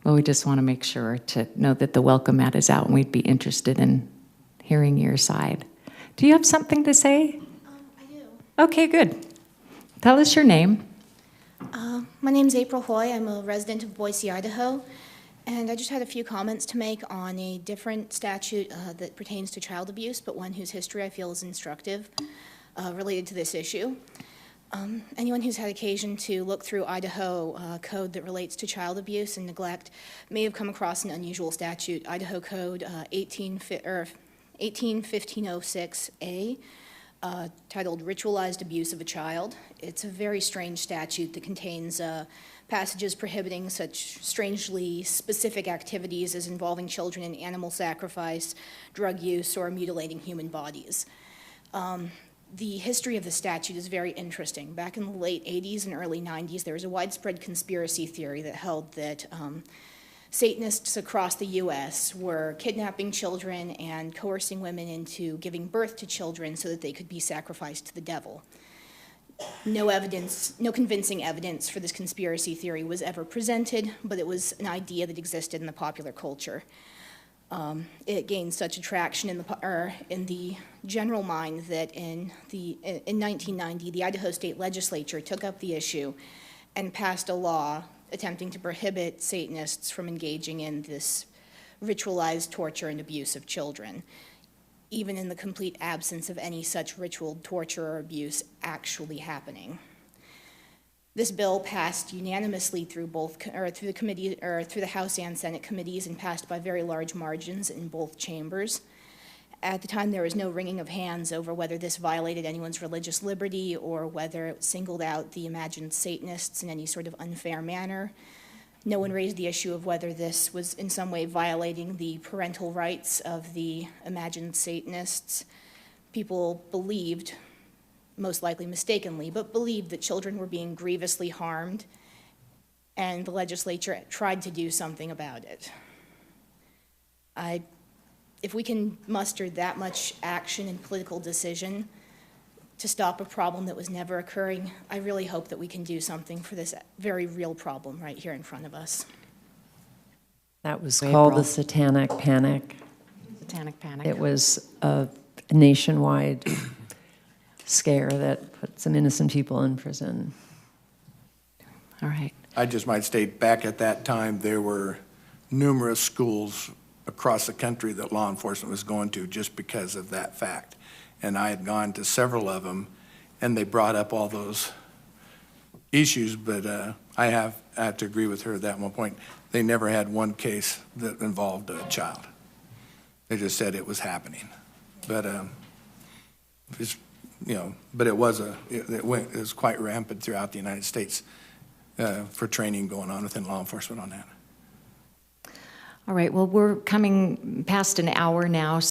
Well, we just want to make sure to know that the welcome mat is out, and we'd be interested in hearing your side. Do you have something to say? I do. Okay, good. Tell us your name. My name's April Hoy. I'm a resident of Boise, Idaho, and I just had a few comments to make on a different statute that pertains to child abuse, but one whose history I feel is instructive related to this issue. Anyone who's had occasion to look through Idaho code that relates to child abuse and neglect may have come across an unusual statute, Idaho Code 181506A, titled Ritualized Abuse of a Child. It's a very strange statute that contains passages prohibiting such strangely specific activities as involving children in animal sacrifice, drug use, or mutilating human bodies. The history of the statute is very interesting. Back in the late 80s and early 90s, there was a widespread conspiracy theory that held that Satanists across the U.S. were kidnapping children and coercing women into giving birth to children so that they could be sacrificed to the devil. No convincing evidence for this conspiracy theory was ever presented, but it was an idea that existed in the popular culture. It gained such attraction in the general mind that in 1990, the Idaho State Legislature took up the issue and passed a law attempting to prohibit Satanists from engaging in this ritualized torture and abuse of children, even in the complete absence of any such ritual torture or abuse actually happening. This bill passed unanimously through the House and Senate committees and passed by very large margins in both chambers. At the time, there was no wringing of hands over whether this violated anyone's religious liberty or whether it singled out the imagined Satanists in any sort of unfair manner. No one raised the issue of whether this was in some way violating the parental rights of the imagined Satanists. People believed, most likely mistakenly, but believed that children were being grievously harmed, and the legislature tried to do something about it. If we can muster that much action and political decision to stop a problem that was never occurring, I really hope that we can do something for this very real problem right here in front of us. That was called the Satanic Panic. Satanic Panic. It was a nationwide scare that put some innocent people in prison. All right. I just might state, back at that time, there were numerous schools across the country that law enforcement was going to just because of that fact. And I had gone to several of them, and they brought up all those issues, but I have to agree with her at that one point. They never had one case that involved a child. They just said it was happening. But but it was quite rampant throughout the United States for training going on within law enforcement on that. All right, well, we're coming past an hour now.